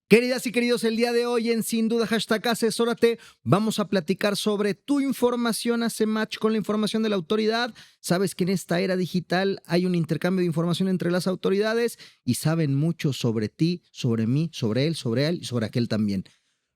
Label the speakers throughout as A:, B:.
A: Queridas y queridos, el día de hoy en Sin Duda #Asesórate vamos a platicar sobre tu información hace match con la información de la autoridad. Sabes que en esta era digital hay un intercambio de información entre las autoridades y saben mucho sobre ti, sobre mí, sobre él y sobre aquel también.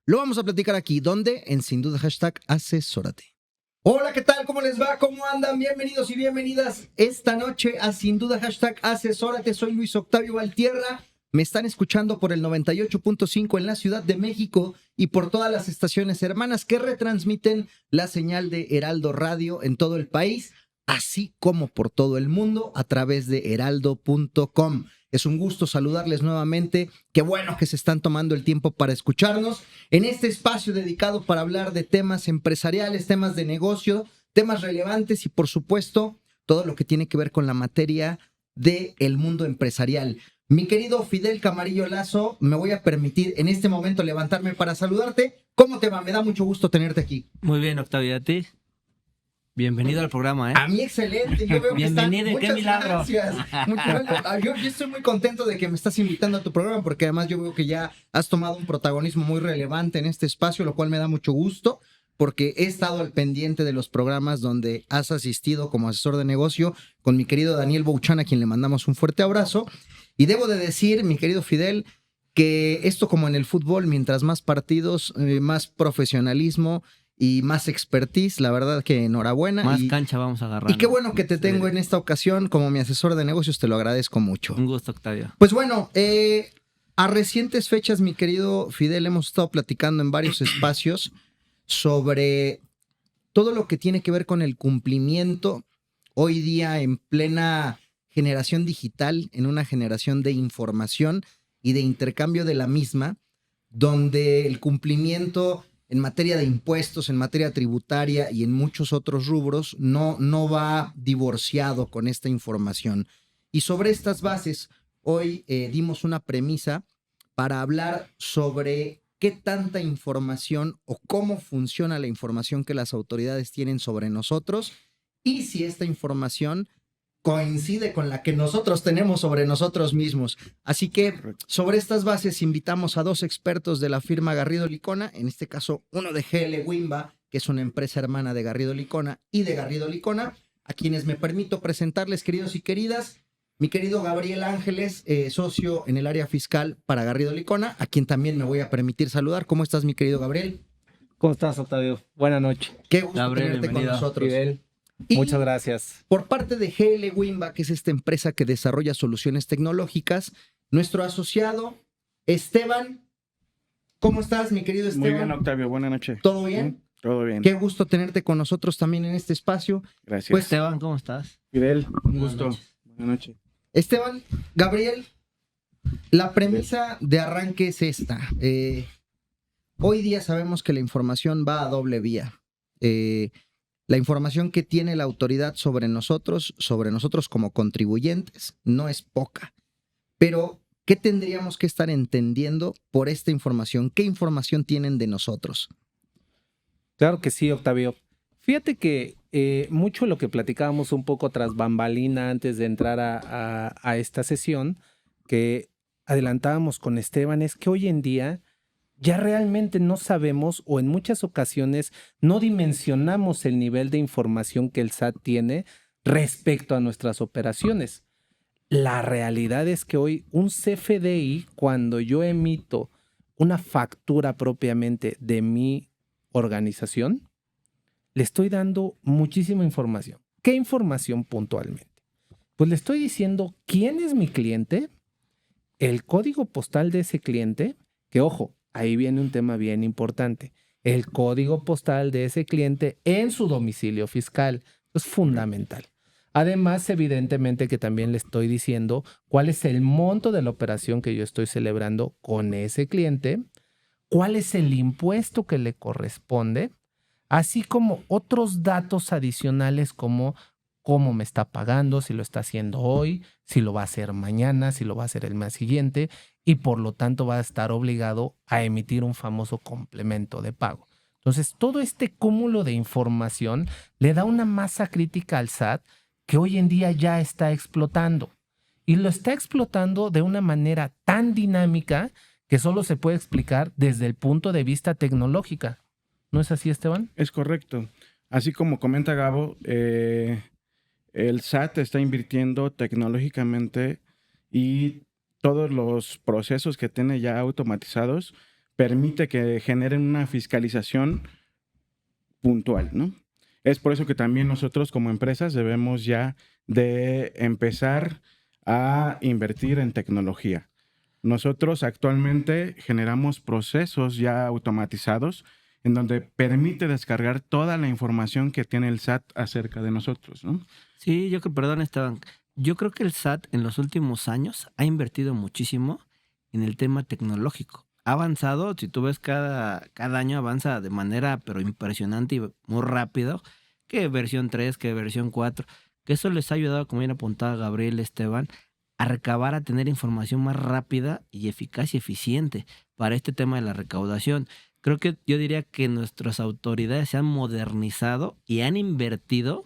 A: Lo vamos a platicar aquí, ¿dónde? En Sin Duda #Asesórate. Hola, ¿qué tal? ¿Cómo les va? ¿Cómo andan? Bienvenidos y bienvenidas esta noche a Sin Duda #Asesórate. Soy Luis Octavio Valtierra. Me están escuchando por el 98.5 en la Ciudad de México y por todas las estaciones hermanas que retransmiten la señal de Heraldo Radio en todo el país, así como por todo el mundo a través de heraldo.com. Es un gusto saludarles nuevamente. Qué bueno que se están tomando el tiempo para escucharnos en este espacio dedicado para hablar de temas empresariales, temas de negocio, temas relevantes y, por supuesto, todo lo que tiene que ver con la materia del mundo empresarial. Mi querido Fidel Camarillo Lazo, me voy a permitir en este momento levantarme para saludarte. ¿Cómo te va? Me da mucho gusto tenerte aquí.
B: Muy bien, Octavio, ¿a ti? Bienvenido al programa, ¿eh?
A: A mí excelente. Yo veo
B: Bienvenido,
A: que
B: qué milagro.
A: Gracias. Yo estoy muy contento de que me estás invitando a tu programa porque además yo veo que ya has tomado un protagonismo muy relevante en este espacio, lo cual me da mucho gusto porque he estado al pendiente de los programas donde has asistido como asesor de negocio con mi querido Daniel Bouchan, a quien le mandamos un fuerte abrazo. Y debo de decir, mi querido Fidel, que esto como en el fútbol, mientras más partidos, más profesionalismo y más expertise, la verdad que enhorabuena.
B: Más cancha vamos a agarrar.
A: Y qué bueno que te tengo en esta ocasión como mi asesor de negocios, te lo agradezco mucho.
B: Un gusto, Octavio.
A: Pues bueno, a recientes fechas, mi querido Fidel, hemos estado platicando en varios espacios sobre todo lo que tiene que ver con el cumplimiento hoy día en plena generación digital, en una generación de información y de intercambio de la misma, donde el cumplimiento en materia de impuestos, en materia tributaria y en muchos otros rubros no va divorciado con esta información. Y sobre estas bases, hoy dimos una premisa para hablar sobre qué tanta información o cómo funciona la información que las autoridades tienen sobre nosotros y si esta información coincide con la que nosotros tenemos sobre nosotros mismos. Así que sobre estas bases invitamos a dos expertos de la firma Garrido Licona, en este caso uno de GL Wimba, que es una empresa hermana de Garrido Licona y de Garrido Licona, a quienes me permito presentarles, queridos y queridas. Mi querido Gabriel Ángeles, socio en el área fiscal para Garrido Licona, a quien también me voy a permitir saludar. ¿Cómo estás, mi querido Gabriel?
C: ¿Cómo estás, Octavio? Buenas noches.
A: Qué gusto
B: Gabriel,
A: tenerte con
B: bienvenido.
A: nosotros.
C: Fidel,
A: Y
C: muchas gracias.
A: por parte de GL Wimba, que es esta empresa que desarrolla soluciones tecnológicas, nuestro asociado Esteban. ¿Cómo estás, mi querido Esteban?
D: Muy bien, Octavio. Buenas noches.
A: ¿Todo bien?
D: Todo bien.
A: Qué gusto tenerte con nosotros también en este espacio.
D: Gracias.
A: Pues,
B: Esteban, ¿cómo estás?
D: Fidel, un
B: Buenas
D: gusto.
B: noches.
D: Buenas noches.
A: Esteban, Gabriel, la premisa de arranque es esta. Hoy día sabemos que la información va a doble vía. La información que tiene la autoridad sobre nosotros como contribuyentes, no es poca. Pero, ¿qué tendríamos que estar entendiendo por esta información? ¿Qué información tienen de nosotros?
C: Claro que sí, Octavio. Fíjate que mucho lo que platicábamos un poco tras bambalina antes de entrar a esta sesión, que adelantábamos con Esteban, es que hoy en día ya realmente no sabemos o en muchas ocasiones no dimensionamos el nivel de información que el SAT tiene respecto a nuestras operaciones. La realidad es que hoy un CFDI, cuando yo emito una factura propiamente de mi organización, le estoy dando muchísima información. ¿Qué información puntualmente? Pues le estoy diciendo quién es mi cliente, el código postal de ese cliente, que ojo, ahí viene un tema bien importante. El código postal de ese cliente en su domicilio fiscal es fundamental. Además, evidentemente que también le estoy diciendo cuál es el monto de la operación que yo estoy celebrando con ese cliente, cuál es el impuesto que le corresponde, así como otros datos adicionales como cómo me está pagando, si lo está haciendo hoy, si lo va a hacer mañana, si lo va a hacer el mes siguiente y por lo tanto va a estar obligado a emitir un famoso complemento de pago. Entonces, todo este cúmulo de información le da una masa crítica al SAT que hoy en día ya está explotando. Y lo está explotando de una manera tan dinámica que solo se puede explicar desde el punto de vista tecnológica. ¿No es así, Esteban?
D: Es correcto. Así como comenta Gabo, el SAT está invirtiendo tecnológicamente y todos los procesos que tiene ya automatizados permite que generen una fiscalización puntual, ¿no? Es por eso que también nosotros como empresas debemos ya de empezar a invertir en tecnología. Nosotros actualmente generamos procesos ya automatizados en donde permite descargar toda la información que tiene el SAT acerca de nosotros, ¿no?
B: Sí, perdón, Esteban. Yo creo que el SAT en los últimos años ha invertido muchísimo en el tema tecnológico. Ha avanzado, si tú ves cada año avanza de manera pero impresionante y muy rápido, que versión 3, que versión 4, que eso les ha ayudado, como bien apuntaba Gabriel, Esteban, a recabar, a tener información más rápida y eficaz y eficiente para este tema de la recaudación. Creo que yo diría que nuestras autoridades se han modernizado y han invertido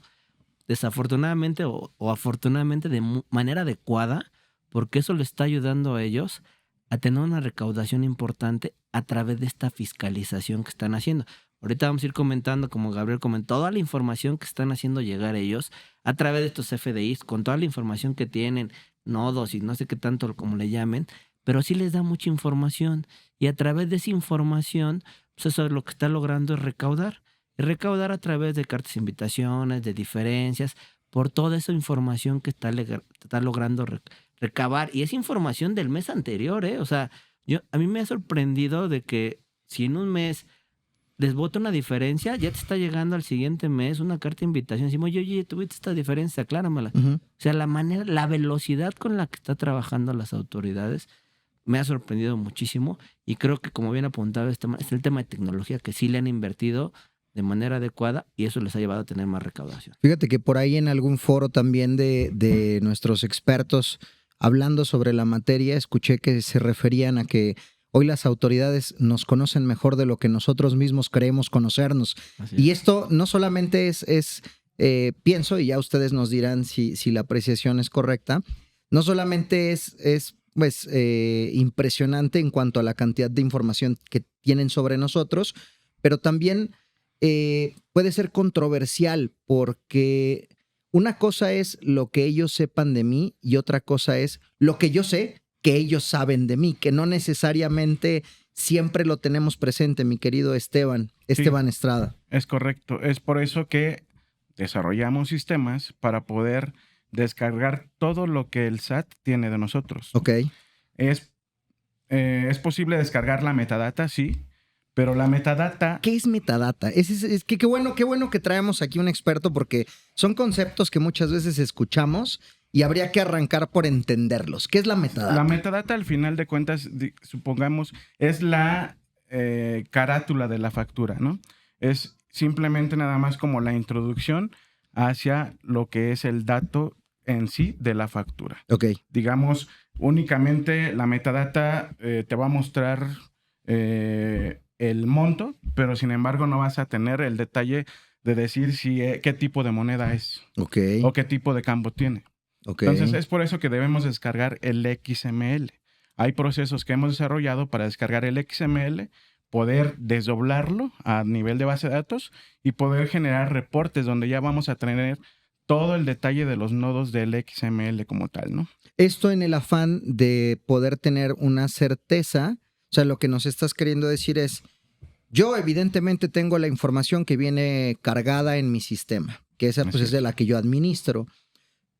B: desafortunadamente o afortunadamente de manera adecuada, porque eso le está ayudando a ellos a tener una recaudación importante a través de esta fiscalización que están haciendo. Ahorita vamos a ir comentando, como Gabriel comentó, toda la información que están haciendo llegar ellos a través de estos FDIs, con toda la información que tienen, nodos y no sé qué tanto como le llamen, pero sí les da mucha información y a través de esa información, pues eso es lo que está logrando es recaudar. Y recaudar a través de cartas de invitaciones, de diferencias, por toda esa información que está logrando recabar. Y es información del mes anterior, ¿eh? O sea, a mí me ha sorprendido de que si en un mes les vota una diferencia, ya te está llegando al siguiente mes una carta de invitación. Decimos, oye, tuviste esta diferencia, acláramela. O sea, la velocidad con la que está trabajando las autoridades me ha sorprendido muchísimo. Y creo que, como bien apuntado, es el tema de tecnología que sí le han invertido de manera adecuada y eso les ha llevado a tener más recaudación.
A: Fíjate que por ahí en algún foro también de nuestros expertos hablando sobre la materia, escuché que se referían a que hoy las autoridades nos conocen mejor de lo que nosotros mismos creemos conocernos. Y esto no solamente pienso, y ya ustedes nos dirán si la apreciación es correcta, no solamente es impresionante en cuanto a la cantidad de información que tienen sobre nosotros, pero también puede ser controversial porque una cosa es lo que ellos sepan de mí y otra cosa es lo que yo sé que ellos saben de mí, que no necesariamente siempre lo tenemos presente, mi querido Esteban Estrada.
D: Es correcto. Es por eso que desarrollamos sistemas para poder descargar todo lo que el SAT tiene de nosotros.
A: Ok.
D: Es posible descargar la metadata, sí. Pero la metadata...
A: ¿Qué es metadata? Es que qué bueno que traemos aquí un experto porque son conceptos que muchas veces escuchamos y habría que arrancar por entenderlos. ¿Qué es la metadata?
D: La metadata, al final de cuentas, supongamos, es la carátula de la factura, ¿no? Es simplemente nada más como la introducción hacia lo que es el dato en sí de la factura.
A: Ok.
D: Digamos, únicamente la metadata te va a mostrar... el monto, pero sin embargo no vas a tener el detalle de decir qué tipo de moneda es.
A: Ok.
D: O qué tipo de campo tiene.
A: Ok.
D: Entonces es por eso que debemos descargar el XML. Hay procesos que hemos desarrollado para descargar el XML, poder desdoblarlo a nivel de base de datos y poder generar reportes donde ya vamos a tener todo el detalle de los nodos del XML como tal, ¿no?
A: Esto en el afán de poder tener una certeza. O sea, lo que nos estás queriendo decir es, yo evidentemente tengo la información que viene cargada en mi sistema, que esa pues es de la que yo administro,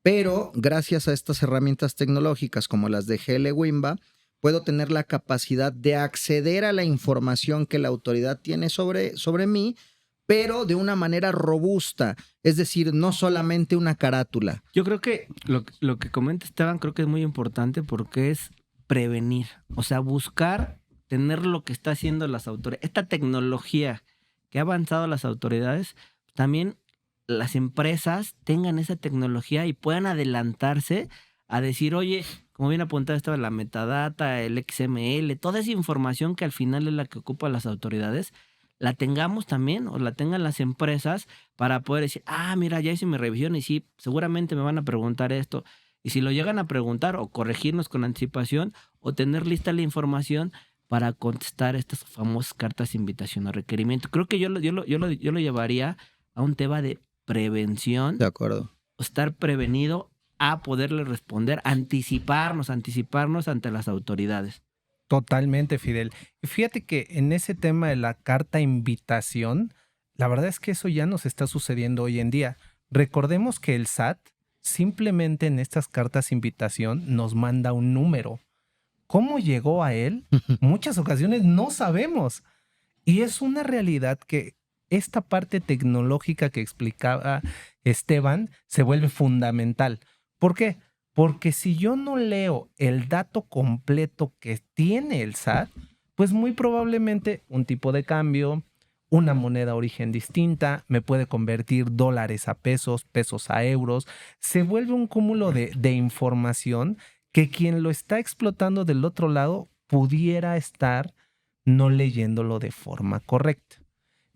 A: pero gracias a estas herramientas tecnológicas como las de GL Wimba, puedo tener la capacidad de acceder a la información que la autoridad tiene sobre mí, pero de una manera robusta, es decir, no solamente una carátula.
B: Yo creo que lo que comenta Esteban creo que es muy importante porque es prevenir, o sea, buscar tener lo que está haciendo las autoridades. Esta tecnología que ha avanzado las autoridades, también las empresas tengan esa tecnología y puedan adelantarse a decir, oye, como bien apuntado estaba la metadata, el XML, toda esa información que al final es la que ocupan las autoridades, la tengamos también o la tengan las empresas para poder decir, mira, ya hice mi revisión y sí, seguramente me van a preguntar esto. Y si lo llegan a preguntar o corregirnos con anticipación o tener lista la información, para contestar estas famosas cartas de invitación o requerimiento. Creo que yo lo llevaría a un tema de prevención,
A: De acuerdo.
B: estar prevenido a poderle responder, anticiparnos ante las autoridades.
C: Totalmente, Fidel. Fíjate que en ese tema de la carta invitación, la verdad es que eso ya nos está sucediendo hoy en día. Recordemos que el SAT simplemente en estas cartas invitación nos manda un número. ¿Cómo llegó a él? Muchas ocasiones no sabemos. Y es una realidad que esta parte tecnológica que explicaba Esteban se vuelve fundamental. ¿Por qué? Porque si yo no leo el dato completo que tiene el SAT, pues muy probablemente un tipo de cambio, una moneda origen distinta, me puede convertir dólares a pesos, pesos a euros. Se vuelve un cúmulo de información que quien lo está explotando del otro lado pudiera estar no leyéndolo de forma correcta.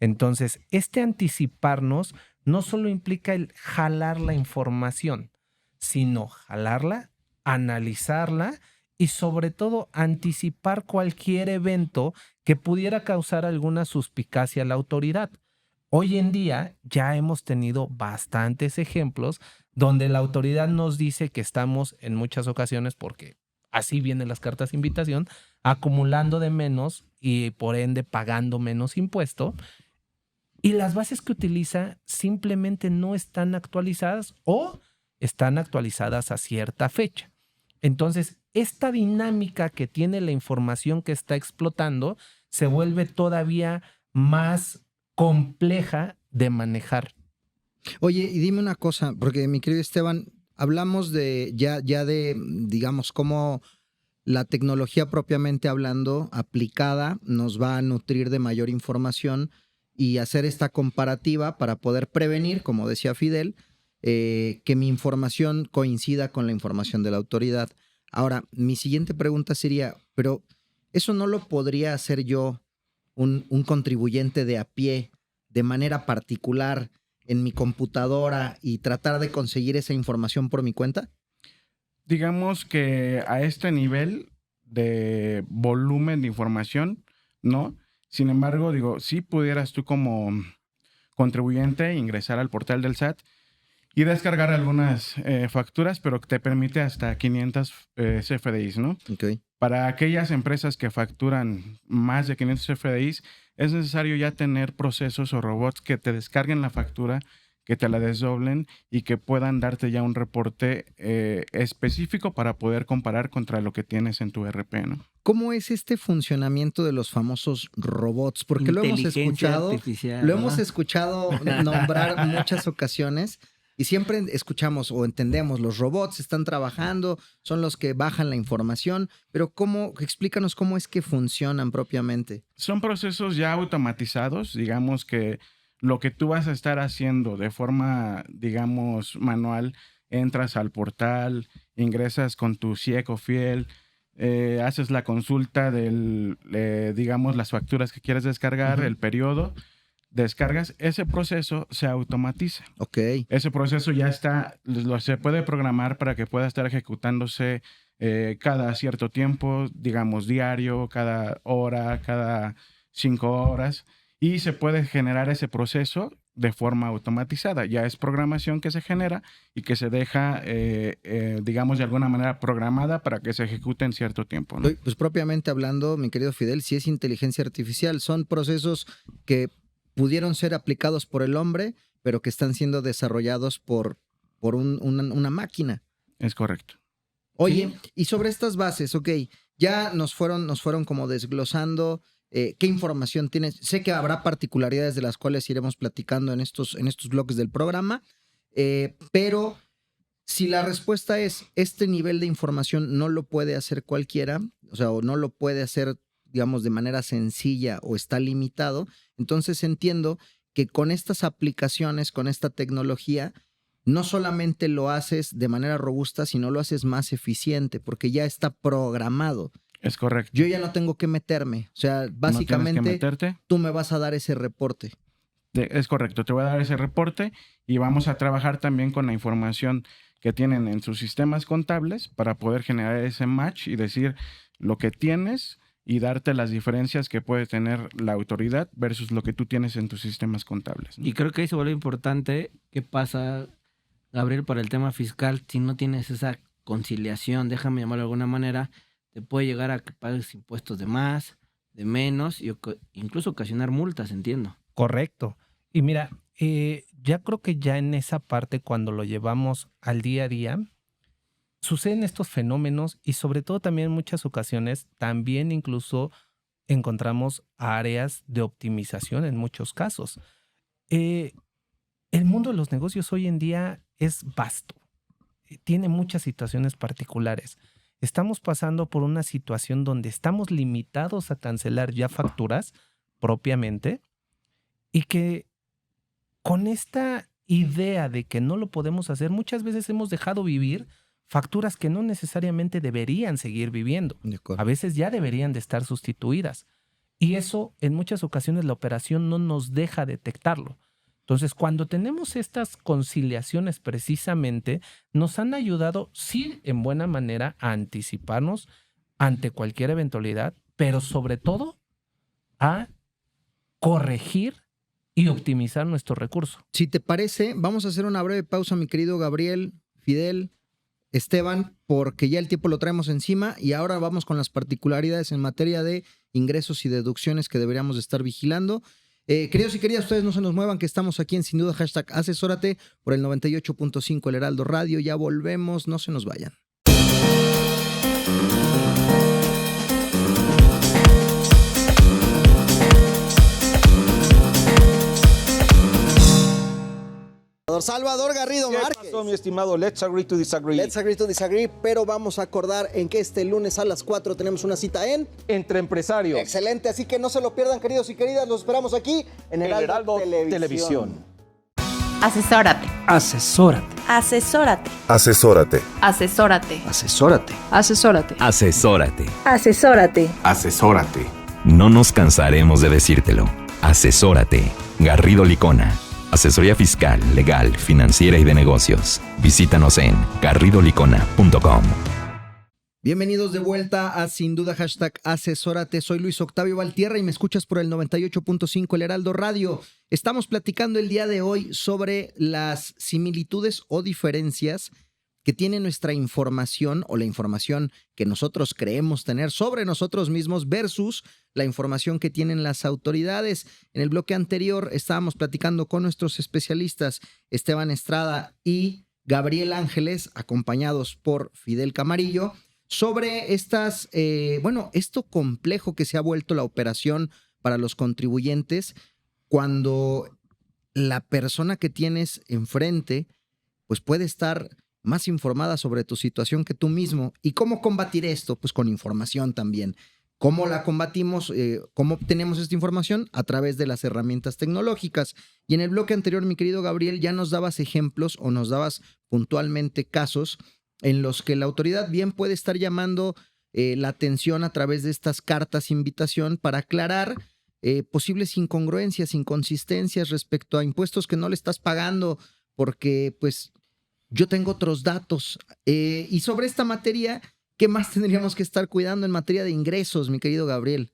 C: Entonces, este anticiparnos no solo implica el jalar la información, sino jalarla, analizarla y sobre todo anticipar cualquier evento que pudiera causar alguna suspicacia a la autoridad. Hoy en día ya hemos tenido bastantes ejemplos donde la autoridad nos dice que estamos en muchas ocasiones, porque así vienen las cartas de invitación, acumulando de menos y por ende pagando menos impuesto. Y las bases que utiliza simplemente no están actualizadas o están actualizadas a cierta fecha. Entonces, esta dinámica que tiene la información que está explotando se vuelve todavía más compleja de manejar.
A: Oye, y dime una cosa, porque mi querido Esteban, hablamos de ya de, digamos, cómo la tecnología propiamente hablando, aplicada, nos va a nutrir de mayor información y hacer esta comparativa para poder prevenir, como decía Fidel, que mi información coincida con la información de la autoridad. Ahora, mi siguiente pregunta sería, pero ¿eso no lo podría hacer yo, un contribuyente de a pie, de manera particular, en mi computadora y tratar de conseguir esa información por mi cuenta?
D: Digamos que a este nivel de volumen de información, ¿no? Sin embargo, digo, si pudieras tú como contribuyente ingresar al portal del SAT y descargar algunas facturas, pero que te permite hasta 500 CFDIs, ¿no?
A: Okay.
D: Para aquellas empresas que facturan más de 500 CFDIs, es necesario ya tener procesos o robots que te descarguen la factura, que te la desdoblen y que puedan darte ya un reporte específico para poder comparar contra lo que tienes en tu RP, ¿no?
A: ¿Cómo es este funcionamiento de los famosos robots? Porque lo hemos escuchado nombrar muchas ocasiones y siempre escuchamos o entendemos, los robots están trabajando, son los que bajan la información, pero explícanos cómo es que funcionan propiamente.
D: Son procesos ya automatizados, digamos que lo que tú vas a estar haciendo de forma, digamos, manual, entras al portal, ingresas con tu CIEC o FIEL, haces la consulta digamos, las facturas que quieres descargar, el periodo, descargas, ese proceso se automatiza.
A: Ok.
D: Ese proceso ya se puede programar para que pueda estar ejecutándose cada cierto tiempo, digamos, diario, cada hora, cada 5 horas. Y se puede generar ese proceso de forma automatizada. Ya es programación que se genera y que se deja, digamos, de alguna manera programada para que se ejecute en cierto tiempo, ¿no?
A: Pues propiamente hablando, mi querido Fidel, si es inteligencia artificial, son procesos que pudieron ser aplicados por el hombre, pero que están siendo desarrollados por una máquina.
D: Es correcto.
A: Oye, sí. Y sobre estas bases, ok, ya nos fueron como desglosando. ¿Qué información tienes? Sé que habrá particularidades de las cuales iremos platicando en estos bloques del programa, pero si la respuesta es este nivel de información no lo puede hacer cualquiera, o sea, o no lo puede hacer, digamos, de manera sencilla o está limitado, entonces entiendo que con estas aplicaciones, con esta tecnología, no solamente lo haces de manera robusta, sino lo haces más eficiente, porque ya está programado.
D: Es correcto.
A: Yo ya no tengo que meterme. O sea, básicamente
D: no tienes que meterte.
A: Tú me vas a dar ese reporte.
D: Es correcto, te voy a dar ese reporte y vamos a trabajar también con la información que tienen en sus sistemas contables para poder generar ese match y decir lo que tienes y darte las diferencias que puede tener la autoridad versus lo que tú tienes en tus sistemas contables, ¿no?
B: Y creo que ahí se vuelve importante qué pasa, Gabriel, para el tema fiscal. Si no tienes esa conciliación, déjame llamarlo de alguna manera, te puede llegar a que pagues impuestos de más, de menos, y incluso ocasionar multas, entiendo.
C: Correcto. Y mira, ya creo que ya en esa parte, cuando lo llevamos al día a día, suceden estos fenómenos y sobre todo también en muchas ocasiones también incluso encontramos áreas de optimización en muchos casos. El mundo de los negocios hoy en día es vasto, tiene muchas situaciones particulares. Estamos pasando por una situación donde estamos limitados a cancelar ya facturas propiamente y que con esta idea de que no lo podemos hacer, muchas veces hemos dejado vivir facturas que no necesariamente deberían seguir viviendo. A veces ya deberían de estar sustituidas. Y eso, en muchas ocasiones, la operación no nos deja detectarlo. Entonces, cuando tenemos estas conciliaciones precisamente, nos han ayudado, sí, en buena manera, a anticiparnos ante cualquier eventualidad, pero sobre todo a corregir y optimizar nuestro recurso.
A: Si te parece, vamos a hacer una breve pausa, mi querido Gabriel, Fidel, Esteban, porque ya el tiempo lo traemos encima y ahora vamos con las particularidades en materia de ingresos y deducciones que deberíamos de estar vigilando. Queridos y queridas, ustedes no se nos muevan, que estamos aquí en Sin Duda, #asesórate por el 98.5 El Heraldo Radio. Ya volvemos, no se nos vayan. Salvador Garrido Márquez.
E: ¿Qué pasó, mi estimado? Let's agree to disagree.
A: Let's agree to disagree, pero vamos a acordar en que este lunes a las 4 tenemos una cita en
E: Entre empresarios.
A: Excelente, así que no se lo pierdan, queridos y queridas. Los esperamos aquí en
E: El Heraldo Televisión.
F: Asesórate.
G: Asesórate.
F: Asesórate.
H: Asesórate.
F: Asesórate.
G: Asesórate.
F: Asesórate.
I: Asesórate.
F: Asesórate.
H: Asesórate.
I: No nos cansaremos de decírtelo. Asesórate. Garrido Licona. Asesoría fiscal, legal, financiera y de negocios. Visítanos en garridolicona.com.
A: Bienvenidos de vuelta a Sin Duda #asesórate. Soy Luis Octavio Valtierra y me escuchas por el 98.5 El Heraldo Radio. Estamos platicando el día de hoy sobre las similitudes o diferencias que tiene nuestra información o la información que nosotros creemos tener sobre nosotros mismos versus la información que tienen las autoridades. En el bloque anterior estábamos platicando con nuestros especialistas Esteban Estrada y Gabriel Ángeles, acompañados por Fidel Camarillo, sobre esto complejo que se ha vuelto la operación para los contribuyentes cuando la persona que tienes enfrente pues puede estar más informada sobre tu situación que tú mismo. ¿Y cómo combatir esto? Pues con información también. ¿Cómo la combatimos? ¿Cómo obtenemos esta información? A través de las herramientas tecnológicas. Y en el bloque anterior, mi querido Gabriel, ya nos dabas ejemplos o nos dabas puntualmente casos en los que la autoridad bien puede estar llamando la atención a través de estas cartas invitación para aclarar posibles incongruencias, inconsistencias respecto a impuestos que no le estás pagando porque pues yo tengo otros datos. Y sobre esta materia, ¿qué más tendríamos que estar cuidando en materia de ingresos, mi querido Gabriel?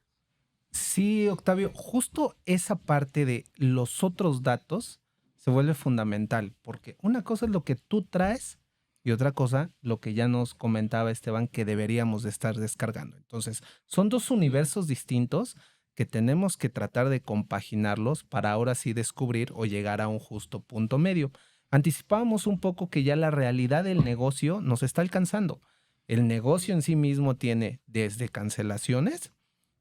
C: Sí, Octavio, justo esa parte de los otros datos se vuelve fundamental, porque una cosa es lo que tú traes y otra cosa, lo que ya nos comentaba Esteban, que deberíamos de estar descargando. Entonces, son dos universos distintos que tenemos que tratar de compaginarlos para ahora sí descubrir o llegar a un justo punto medio. Anticipábamos un poco que ya la realidad del negocio nos está alcanzando. El negocio en sí mismo tiene desde cancelaciones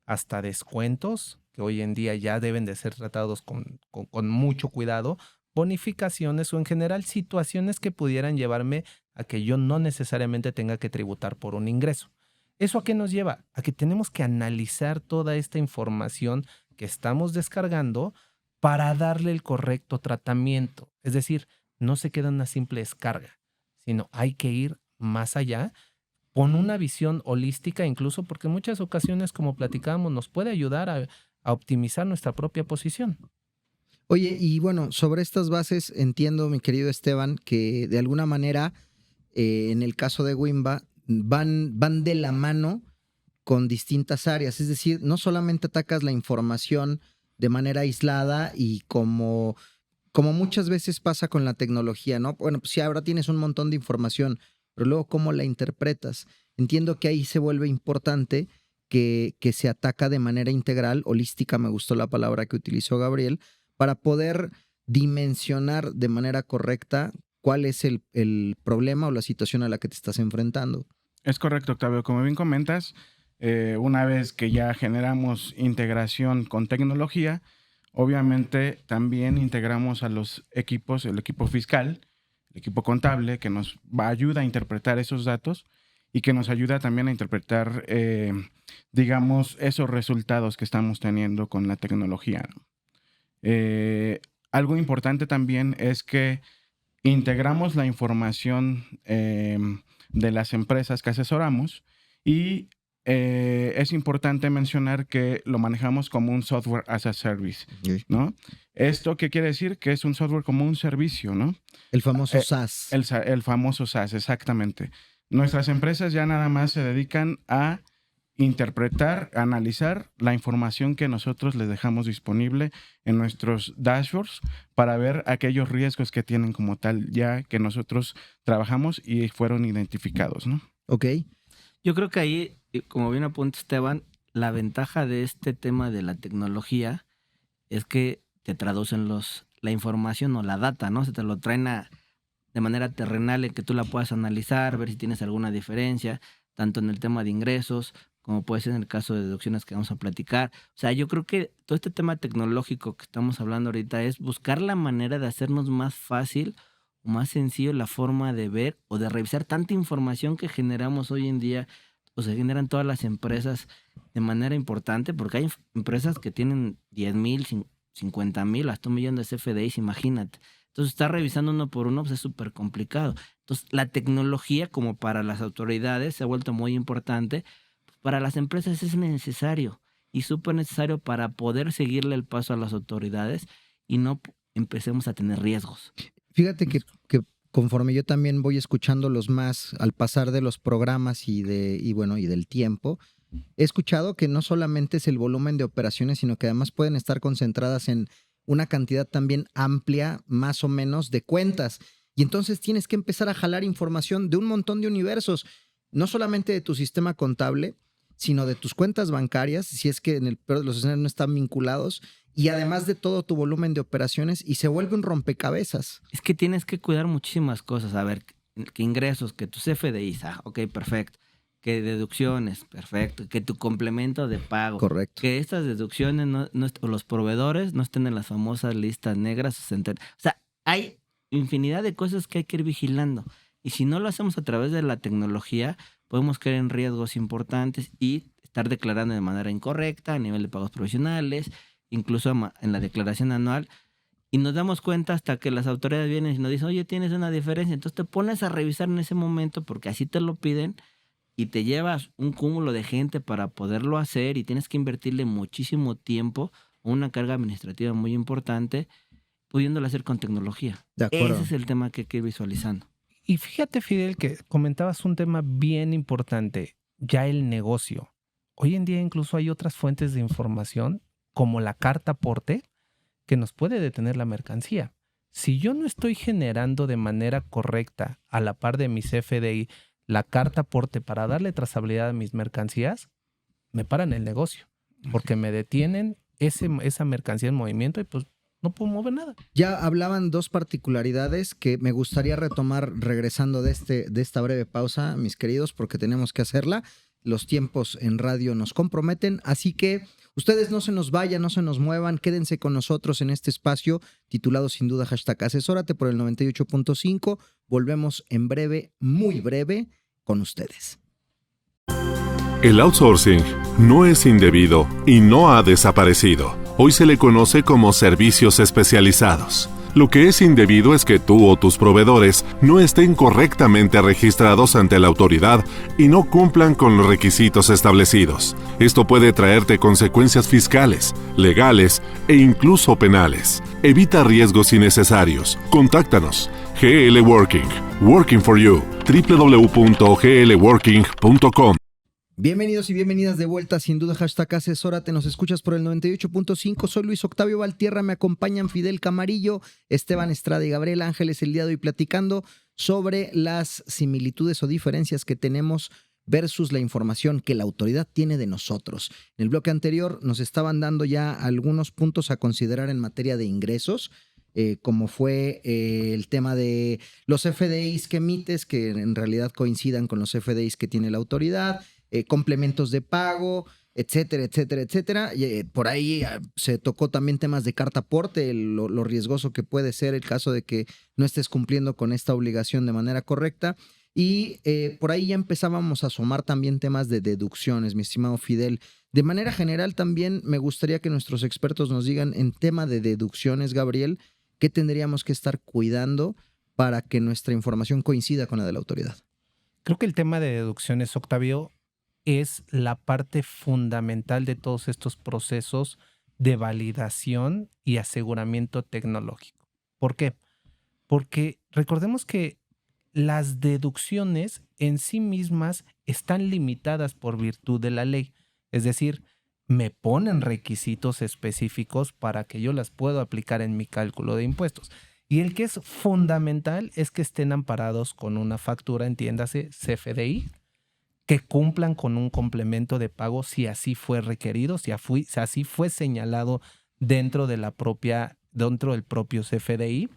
C: hasta descuentos, que hoy en día ya deben de ser tratados con mucho cuidado, bonificaciones o en general situaciones que pudieran llevarme a que yo no necesariamente tenga que tributar por un ingreso. ¿Eso a qué nos lleva? A que tenemos que analizar toda esta información que estamos descargando para darle el correcto tratamiento. Es decir, no se queda una simple descarga, sino hay que ir más allá con una visión holística, incluso porque en muchas ocasiones, como platicábamos, nos puede ayudar a optimizar nuestra propia posición.
A: Oye, y bueno, sobre estas bases entiendo, mi querido Esteban, que de alguna manera, en el caso de Wimba, van de la mano con distintas áreas. Es decir, no solamente atacas la información de manera aislada y como muchas veces pasa con la tecnología, ¿no? Bueno, pues sí, ahora tienes un montón de información, pero luego ¿cómo la interpretas? Entiendo que ahí se vuelve importante que se ataca de manera integral, holística, me gustó la palabra que utilizó Gabriel, para poder dimensionar de manera correcta cuál es el problema o la situación a la que te estás enfrentando.
D: Es correcto, Octavio. Como bien comentas, una vez que ya generamos integración con tecnología, obviamente también integramos a los equipos, el equipo fiscal, el equipo contable, que nos ayuda a interpretar esos datos y que nos ayuda también a interpretar, digamos, esos resultados que estamos teniendo con la tecnología, ¿no? Algo importante también es que integramos la información de las empresas que asesoramos y es importante mencionar que lo manejamos como un software as a service, ¿no? ¿Esto qué quiere decir? Que es un software como un servicio, ¿no?
A: El famoso SaaS.
D: El famoso SaaS, exactamente. Nuestras empresas ya nada más se dedican a interpretar, analizar la información que nosotros les dejamos disponible en nuestros dashboards para ver aquellos riesgos que tienen como tal ya que nosotros trabajamos y fueron identificados, ¿no?
A: Ok.
B: Yo creo que ahí, como bien apunta Esteban, la ventaja de este tema de la tecnología es que te traducen la información o la data, ¿no? Se te lo traen de manera terrenal en que tú la puedas analizar, ver si tienes alguna diferencia, tanto en el tema de ingresos como puede ser en el caso de deducciones que vamos a platicar. O sea, yo creo que todo este tema tecnológico que estamos hablando ahorita es buscar la manera de hacernos más fácil o más sencillo la forma de ver o de revisar tanta información que generamos hoy en día o se generan todas las empresas de manera importante, porque hay empresas que tienen 10,000, 50,000, hasta 1,000,000 de CFDIs, imagínate. Entonces, estar revisando uno por uno pues es súper complicado. Entonces, la tecnología, como para las autoridades, se ha vuelto muy importante. Para las empresas es necesario y súper necesario para poder seguirle el paso a las autoridades y no empecemos a tener riesgos.
A: Fíjate que conforme yo también voy escuchándolos más al pasar de los programas y del tiempo, he escuchado que no solamente es el volumen de operaciones, sino que además pueden estar concentradas en una cantidad también amplia, más o menos, de cuentas. Y entonces tienes que empezar a jalar información de un montón de universos, no solamente de tu sistema contable, sino de tus cuentas bancarias, si es que en el peor de los escenarios no están vinculados, y además de todo tu volumen de operaciones, y se vuelve un rompecabezas.
B: Es que tienes que cuidar muchísimas cosas. A ver, que ingresos, que tus CFDIs, ok, perfecto. Que deducciones, perfecto. Que tu complemento de pago.
A: Correcto.
B: Que estas deducciones o los proveedores no estén en las famosas listas negras. O sea, hay infinidad de cosas que hay que ir vigilando. Y si no lo hacemos a través de la tecnología, podemos caer en riesgos importantes y estar declarando de manera incorrecta a nivel de pagos provisionales, incluso en la declaración anual. Y nos damos cuenta hasta que las autoridades vienen y nos dicen, oye, tienes una diferencia. Entonces te pones a revisar en ese momento porque así te lo piden y te llevas un cúmulo de gente para poderlo hacer y tienes que invertirle muchísimo tiempo, una carga administrativa muy importante, pudiéndolo hacer con tecnología.
A: De acuerdo.
B: Ese es el tema que hay que ir visualizando.
C: Y fíjate, Fidel, que comentabas un tema bien importante, ya el negocio. Hoy en día incluso hay otras fuentes de información, como la carta aporte, que nos puede detener la mercancía. Si yo no estoy generando de manera correcta, a la par de mi CFDI, la carta aporte para darle trazabilidad a mis mercancías, me paran el negocio, porque me detienen esa mercancía en movimiento y pues no puedo mover nada.
A: Ya hablaban dos particularidades que me gustaría retomar regresando de esta breve pausa, mis queridos, porque tenemos que hacerla. Los tiempos en radio nos comprometen, así que ustedes no se nos vayan, no se nos muevan, quédense con nosotros en este espacio titulado sin duda #Asesórate por el 98.5. Volvemos en breve, muy breve, con ustedes.
G: El outsourcing no es indebido y no ha desaparecido. Hoy se le conoce como servicios especializados. Lo que es indebido es que tú o tus proveedores no estén correctamente registrados ante la autoridad y no cumplan con los requisitos establecidos. Esto puede traerte consecuencias fiscales, legales e incluso penales. Evita riesgos innecesarios. Contáctanos. GL Working. Working for you. www.glworking.com.
A: Bienvenidos y bienvenidas de vuelta, sin duda, hashtag asesórate, nos escuchas por el 98.5, soy Luis Octavio Valtierra, me acompañan Fidel Camarillo, Esteban Estrada y Gabriel Ángeles el día de hoy platicando sobre las similitudes o diferencias que tenemos versus la información que la autoridad tiene de nosotros. En el bloque anterior nos estaban dando ya algunos puntos a considerar en materia de ingresos, como fue el tema de los FDIs que emites, que en realidad coincidan con los FDIs que tiene la autoridad, complementos de pago, etcétera, etcétera, etcétera. Por ahí se tocó también temas de carta aporte, lo riesgoso que puede ser el caso de que no estés cumpliendo con esta obligación de manera correcta. Y por ahí ya empezábamos a asomar también temas de deducciones, mi estimado Fidel. De manera general también me gustaría que nuestros expertos nos digan en tema de deducciones, Gabriel, qué tendríamos que estar cuidando para que nuestra información coincida con la de la autoridad.
C: Creo que el tema de deducciones, Octavio, es la parte fundamental de todos estos procesos de validación y aseguramiento tecnológico. ¿Por qué? Porque recordemos que las deducciones en sí mismas están limitadas por virtud de la ley. Es decir, me ponen requisitos específicos para que yo las pueda aplicar en mi cálculo de impuestos. Y el que es fundamental es que estén amparados con una factura, entiéndase, CFDI, que cumplan con un complemento de pago si así fue requerido, si así fue señalado dentro del propio CFDI,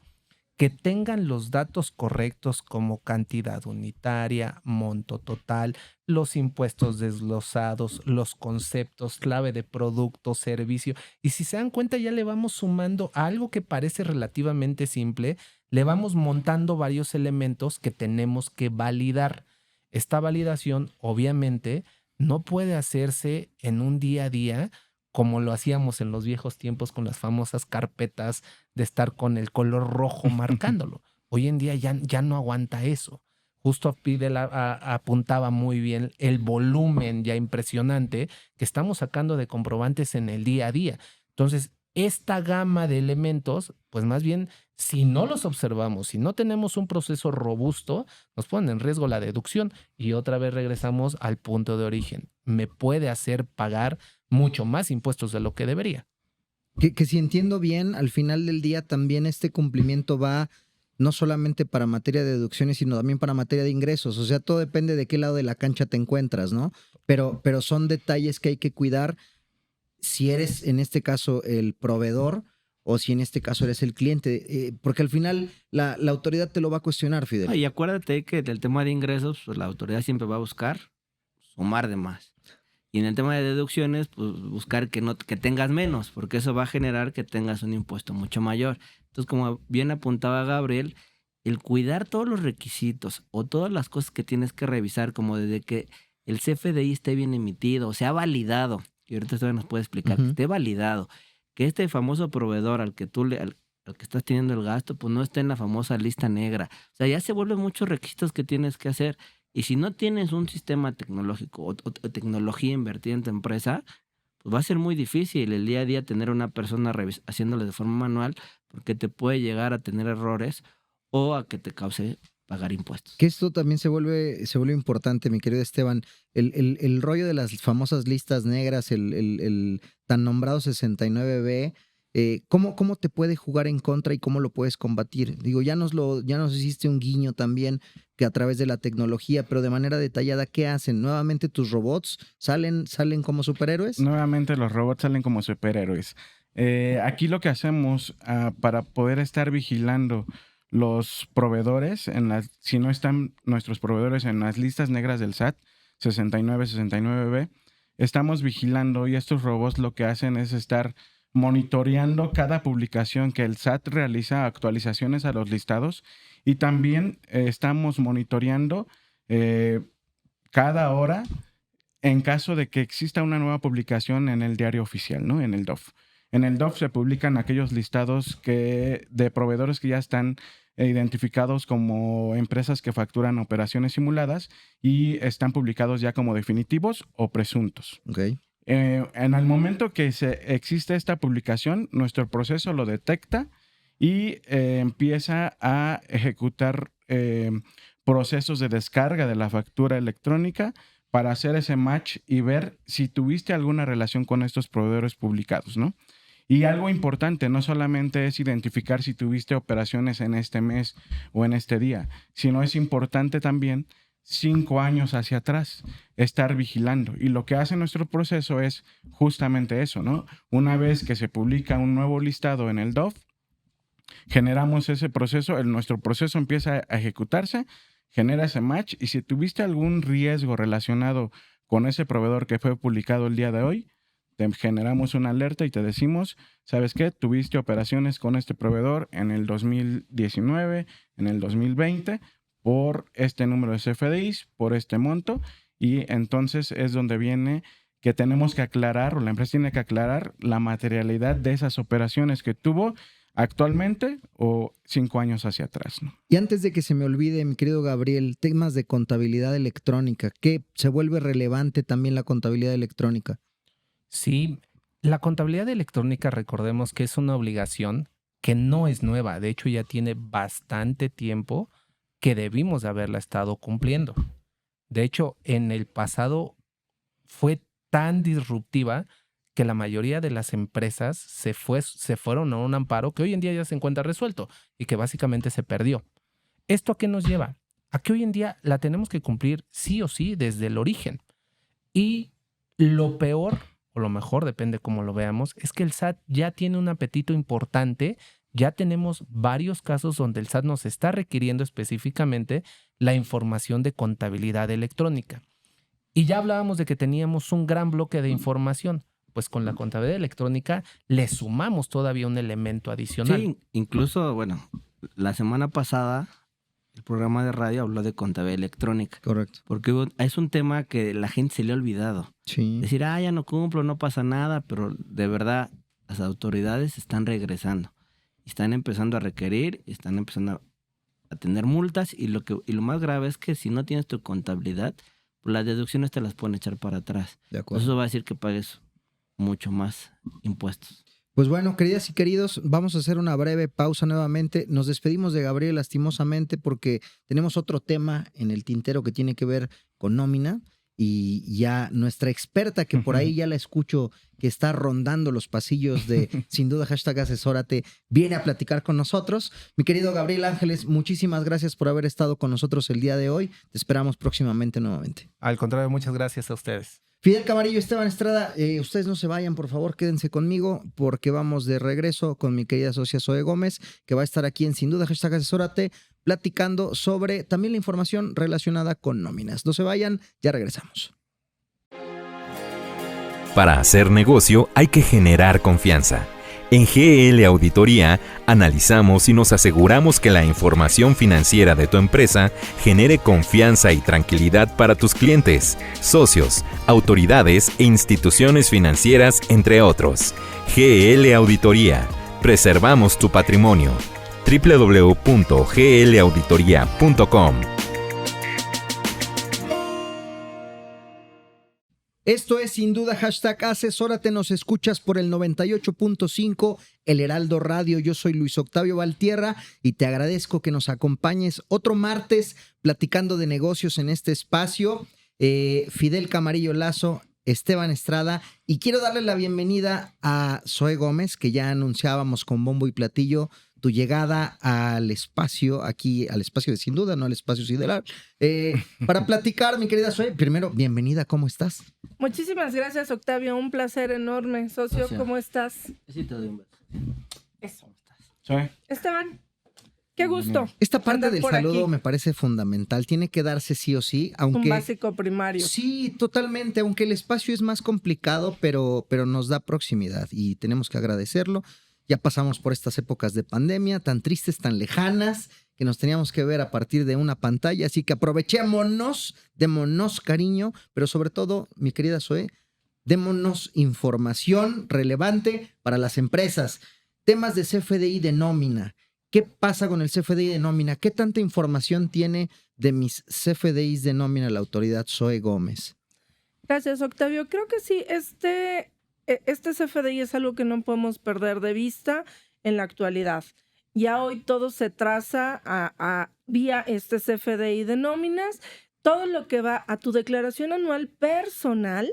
C: que tengan los datos correctos como cantidad unitaria, monto total, los impuestos desglosados, los conceptos, clave de producto, servicio. Y si se dan cuenta, ya le vamos sumando a algo que parece relativamente simple, le vamos montando varios elementos que tenemos que validar. Esta validación, obviamente, no puede hacerse en un día a día como lo hacíamos en los viejos tiempos con las famosas carpetas de estar con el color rojo marcándolo. Hoy en día ya no aguanta eso. Justo Fidel apuntaba muy bien el volumen ya impresionante que estamos sacando de comprobantes en el día a día. Entonces, esta gama de elementos, pues más bien, si no los observamos, si no tenemos un proceso robusto, nos ponen en riesgo la deducción y otra vez regresamos al punto de origen. Me puede hacer pagar mucho más impuestos de lo que debería.
A: Que si entiendo bien, al final del día también este cumplimiento va no solamente para materia de deducciones, sino también para materia de ingresos. O sea, todo depende de qué lado de la cancha te encuentras, ¿no? Pero son detalles que hay que cuidar si eres, en este caso, el proveedor o si en este caso eres el cliente. Porque al final la autoridad te lo va a cuestionar, Fidel.
B: Y acuérdate que del tema de ingresos, pues la autoridad siempre va a buscar sumar de más. Y en el tema de deducciones, pues buscar que tengas menos, porque eso va a generar que tengas un impuesto mucho mayor. Entonces, como bien apuntaba Gabriel, el cuidar todos los requisitos o todas las cosas que tienes que revisar, como desde que el CFDI esté bien emitido, o sea, validado, y ahorita todavía nos puede explicar, que esté validado, que este famoso proveedor al que estás teniendo el gasto, pues no esté en la famosa lista negra. O sea, ya se vuelven muchos requisitos que tienes que hacer. Y si no tienes un sistema tecnológico o tecnología invertida en tu empresa, pues va a ser muy difícil el día a día tener una persona haciéndole de forma manual, porque te puede llegar a tener errores o a que te cause pagar impuestos. Que
A: esto también se vuelve importante, mi querido Esteban. El rollo de las famosas listas negras, el tan nombrado 69B, ¿cómo te puede jugar en contra y cómo lo puedes combatir? Digo, ya nos hiciste un guiño también que a través de la tecnología, pero de manera detallada, ¿qué hacen? ¿Nuevamente tus robots salen como superhéroes?
D: Nuevamente los robots salen como superhéroes. Aquí lo que hacemos para poder estar vigilando los proveedores, si no están nuestros proveedores en las listas negras del SAT, 69, 69B, estamos vigilando y estos robots lo que hacen es estar monitoreando cada publicación que el SAT realiza, actualizaciones a los listados, y también estamos monitoreando cada hora en caso de que exista una nueva publicación en el diario oficial, ¿no? En el DOF. En el DOF se publican aquellos listados de proveedores que ya están identificados como empresas que facturan operaciones simuladas y están publicados ya como definitivos o presuntos.
A: Okay.
D: En el momento que existe esta publicación, nuestro proceso lo detecta y empieza a ejecutar procesos de descarga de la factura electrónica para hacer ese match y ver si tuviste alguna relación con estos proveedores publicados, ¿no? Y algo importante, no solamente es identificar si tuviste operaciones en este mes o en este día, sino es importante también 5 años hacia atrás, estar vigilando. Y lo que hace nuestro proceso es justamente eso, ¿no? Una vez que se publica un nuevo listado en el DOF, generamos ese proceso, nuestro proceso empieza a ejecutarse, genera ese match, y si tuviste algún riesgo relacionado con ese proveedor que fue publicado el día de hoy, te generamos una alerta y te decimos, ¿sabes qué? Tuviste operaciones con este proveedor en el 2019, en el 2020, por este número de CFDIs, por este monto, y entonces es donde viene que tenemos que aclarar, o la empresa tiene que aclarar la materialidad de esas operaciones que tuvo actualmente o 5 años hacia atrás, ¿no?
A: Y antes de que se me olvide, mi querido Gabriel, temas de contabilidad electrónica, ¿qué se vuelve relevante también la contabilidad electrónica?
C: Sí, la contabilidad electrónica, recordemos que es una obligación que no es nueva. De hecho, ya tiene bastante tiempo que debimos de haberla estado cumpliendo. De hecho, en el pasado fue tan disruptiva que la mayoría de las empresas se fueron a un amparo que hoy en día ya se encuentra resuelto y que básicamente se perdió. ¿Esto a qué nos lleva? A que hoy en día la tenemos que cumplir sí o sí desde el origen. Y lo peor, o lo mejor, depende cómo lo veamos, es que el SAT ya tiene un apetito importante. Ya tenemos varios casos donde el SAT nos está requiriendo específicamente la información de contabilidad electrónica. Y ya hablábamos de que teníamos un gran bloque de información. Pues con la contabilidad electrónica le sumamos todavía un elemento adicional.
B: Sí, incluso, bueno, la semana pasada el programa de radio habló de contabilidad electrónica.
A: Correcto.
B: Porque es un tema que la gente se le ha olvidado.
A: Sí.
B: Decir, ya no cumplo, no pasa nada, pero de verdad las autoridades están regresando. Están empezando a requerir, están empezando a tener multas, y lo más grave es que si no tienes tu contabilidad, pues las deducciones te las pueden echar para atrás.
A: De acuerdo.
B: Eso va a decir que pagues mucho más impuestos.
A: Pues bueno, queridas y queridos, vamos a hacer una breve pausa nuevamente. Nos despedimos de Gabriel lastimosamente porque tenemos otro tema en el tintero que tiene que ver con nómina, y ya nuestra experta, que por ahí ya la escucho que está rondando los pasillos de Sin Duda #Asesórate, viene a platicar con nosotros. Mi querido Gabriel Ángeles, muchísimas gracias por haber estado con nosotros el día de hoy. Te esperamos próximamente nuevamente.
C: Al contrario, muchas gracias a ustedes.
A: Fidel Camarillo, Esteban Estrada, ustedes no se vayan, por favor, quédense conmigo porque vamos de regreso con mi querida socia Zoe Gómez, que va a estar aquí en Sin Duda #Asesórate, platicando sobre también la información relacionada con nóminas. No se vayan, ya regresamos.
I: Para hacer negocio hay que generar confianza. En GL Auditoría analizamos y nos aseguramos que la información financiera de tu empresa genere confianza y tranquilidad para tus clientes, socios, autoridades e instituciones financieras, entre otros. GL Auditoría. Preservamos tu patrimonio. www.glauditoria.com.
A: Esto es Sin Duda #Asesórate. Nos escuchas por el 98.5 El Heraldo Radio. Yo soy Luis Octavio Valtierra y te agradezco que nos acompañes otro martes platicando de negocios en este espacio. Fidel Camarillo Lazo, Esteban Estrada, y quiero darle la bienvenida a Zoe Gómez, que ya anunciábamos con bombo y platillo tu llegada al espacio, aquí al espacio de Sin Duda, no al espacio sideral, para platicar, mi querida Zoe. Primero, bienvenida, ¿cómo estás?
H: Muchísimas gracias, Octavio, un placer enorme. Socio, ¿cómo estás? Eso.
D: ¿Sí?
H: Esteban, qué gusto.
A: Esta parte
H: andar
A: del
H: por
A: saludo
H: aquí.
A: me parece fundamental, tiene que darse sí o sí, aunque...
H: Un básico primario.
A: Sí, totalmente, aunque el espacio es más complicado, pero nos da proximidad y tenemos que agradecerlo. Ya pasamos por estas épocas de pandemia tan tristes, tan lejanas, que nos teníamos que ver a partir de una pantalla, así que aprovechémonos, démonos cariño, pero sobre todo, mi querida Zoe, démonos información relevante para las empresas. Temas de CFDI de nómina. ¿Qué pasa con el CFDI de nómina? ¿Qué tanta información tiene de mis CFDIs de nómina la autoridad Zoe Gómez?
H: Gracias, Octavio. Creo que sí, este CFDI es algo que no podemos perder de vista en la actualidad. Ya hoy todo se traza vía este CFDI de nóminas. todo lo que va a tu declaración anual personal,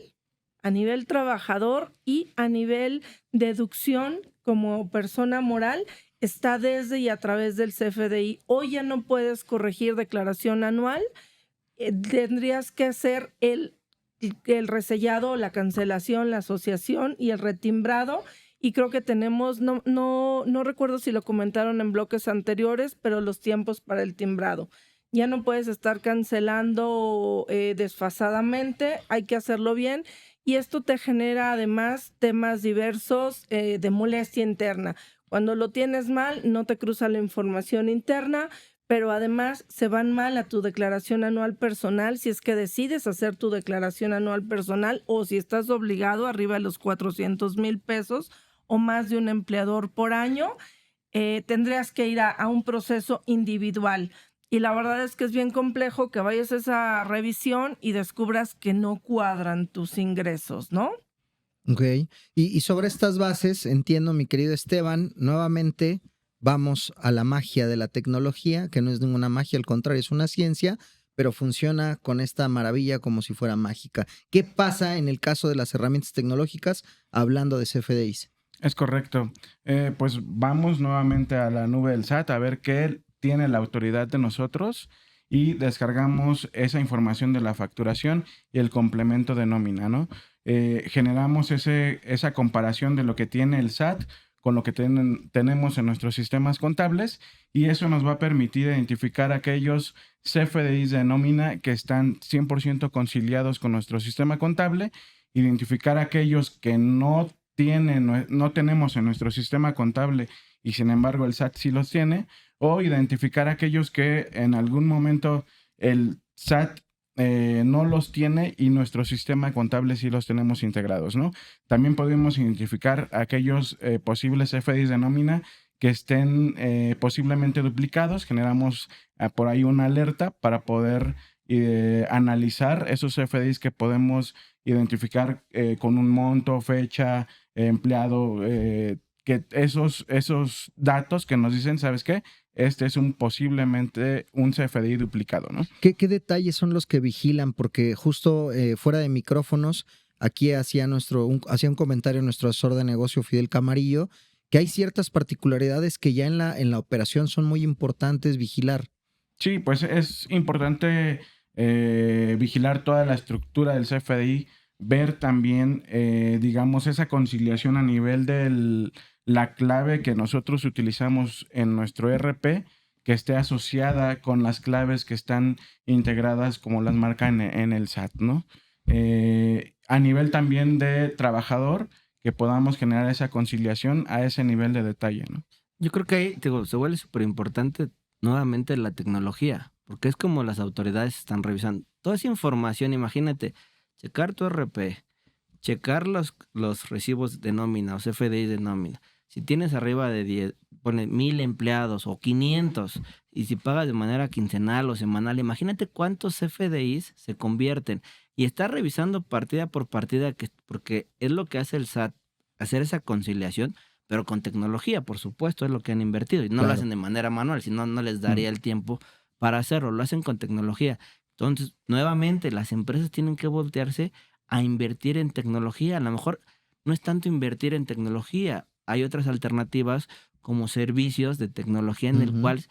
H: a nivel trabajador y a nivel deducción como persona moral, está desde y a través del CFDI. Hoy ya no puedes corregir declaración anual, tendrías que hacer el resellado, la cancelación, la asociación y el retimbrado. Y creo que tenemos, no recuerdo si lo comentaron en bloques anteriores, pero los tiempos para el timbrado. Ya no puedes estar cancelando desfasadamente, hay que hacerlo bien. Y esto te genera además temas diversos de molestia interna. Cuando lo tienes mal, no te cruza la información interna, pero además se van mal a tu declaración anual personal si es que decides hacer tu declaración anual personal o si estás obligado arriba de los 400,000 pesos o más de un empleador por año, tendrías que ir a un proceso individual. Y la verdad es que es bien complejo que vayas a esa revisión y descubras que no cuadran tus ingresos, ¿no?
A: Ok. Y sobre estas bases, entiendo, mi querido Esteban, nuevamente vamos a la magia de la tecnología, que no es ninguna magia, al contrario, es una ciencia, pero funciona con esta maravilla como si fuera mágica. ¿Qué pasa en el caso de las herramientas tecnológicas hablando de CFDIs?
D: Es correcto. Pues vamos nuevamente a la nube del SAT a ver qué tiene la autoridad de nosotros y descargamos esa información de la facturación y el complemento de nómina, ¿no? Generamos esa comparación de lo que tiene el SAT con lo que tenemos en nuestros sistemas contables y eso nos va a permitir identificar aquellos CFDIs de nómina que están 100% conciliados con nuestro sistema contable, identificar aquellos que no tenemos en nuestro sistema contable y sin embargo el SAT sí los tiene, o identificar aquellos que en algún momento el SAT no los tiene y nuestro sistema contable sí los tenemos integrados, ¿no? También podemos identificar aquellos posibles CFDIs de nómina que estén posiblemente duplicados. Generamos por ahí una alerta para poder analizar esos CFDIs que podemos identificar con un monto, fecha, empleado, que esos datos que nos dicen, ¿sabes qué? Este es posiblemente un CFDI duplicado, ¿no?
A: ¿Qué detalles son los que vigilan? Porque justo fuera de micrófonos, aquí hacía un comentario nuestro asesor de negocio, Fidel Camarillo, que hay ciertas particularidades que ya en la operación son muy importantes vigilar.
D: Sí, pues es importante vigilar toda la estructura del CFDI, ver también, digamos, esa conciliación a nivel de la clave que nosotros utilizamos en nuestro ERP, que esté asociada con las claves que están integradas como las marcan en el SAT, ¿no? A nivel también de trabajador, que podamos generar esa conciliación a ese nivel de detalle, ¿no?
B: Yo creo que ahí se vuelve súper importante nuevamente la tecnología, porque es como las autoridades están revisando toda esa información. Imagínate, checar tu RP, checar los recibos de nómina o CFDI de nómina. Si tienes arriba de 10, pone 1,000 empleados o 500, y si pagas de manera quincenal o semanal, imagínate cuántos CFDIs se convierten. Y está revisando partida por partida, porque es lo que hace el SAT, hacer esa conciliación, pero con tecnología, por supuesto, es lo que han invertido. Y no lo hacen de manera manual, si no, no les daría el tiempo para hacerlo. Lo hacen con tecnología. Entonces, nuevamente, las empresas tienen que voltearse a invertir en tecnología. A lo mejor no es tanto invertir en tecnología. Hay otras alternativas como servicios de tecnología en el cual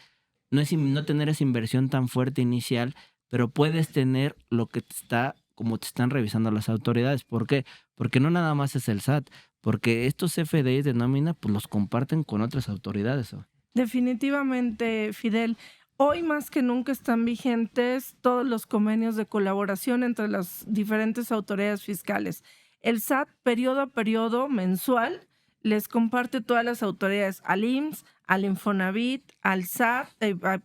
B: no tener esa inversión tan fuerte inicial, pero puedes tener lo que como te están revisando las autoridades. ¿Por qué? Porque no nada más es el SAT, porque estos CFDIs de nómina pues los comparten con otras autoridades, ¿no?
H: Definitivamente, Fidel. Hoy más que nunca están vigentes todos los convenios de colaboración entre las diferentes autoridades fiscales. El SAT, periodo a periodo, mensual, les comparte todas las autoridades, al IMSS, al Infonavit, al SAT, a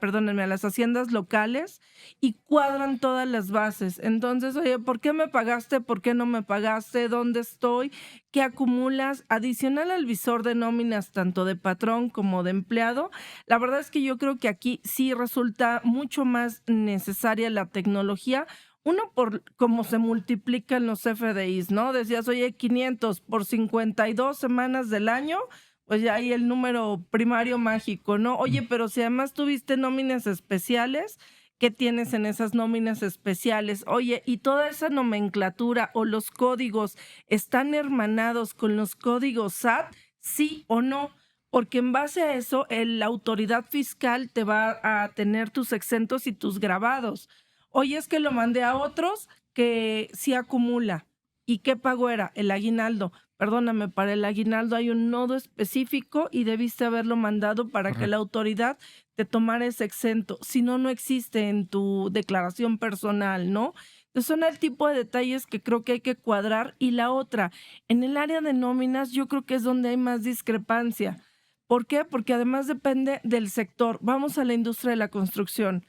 H: las haciendas locales, y cuadran todas las bases. Entonces, oye, ¿por qué me pagaste? ¿Por qué no me pagaste? ¿Dónde estoy? ¿Qué acumulas? Adicional al visor de nóminas, tanto de patrón como de empleado, la verdad es que yo creo que aquí sí resulta mucho más necesaria la tecnología. Uno, por cómo se multiplican los FDIs, ¿no? Decías, oye, 500 por 52 semanas del año, pues ya hay el número primario mágico, ¿no? Oye, pero si además tuviste nóminas especiales, qué tienes en esas nóminas especiales. Oye, ¿y toda esa nomenclatura o los códigos están hermanados con los códigos SAT? ¿Sí o no? Porque en base a eso, la autoridad fiscal te va a tener tus exentos y tus gravados. Oye, es que lo mandé a otros que sí acumula. ¿Y qué pago era? El aguinaldo. Perdóname, para el aguinaldo hay un nodo específico y debiste haberlo mandado para que la autoridad te tomara ese exento. Si no, no existe en tu declaración personal, ¿no? Entonces son el tipo de detalles que creo que hay que cuadrar. Y la otra, en el área de nóminas yo creo que es donde hay más discrepancia. ¿Por qué? Porque además depende del sector. Vamos a la industria de la construcción.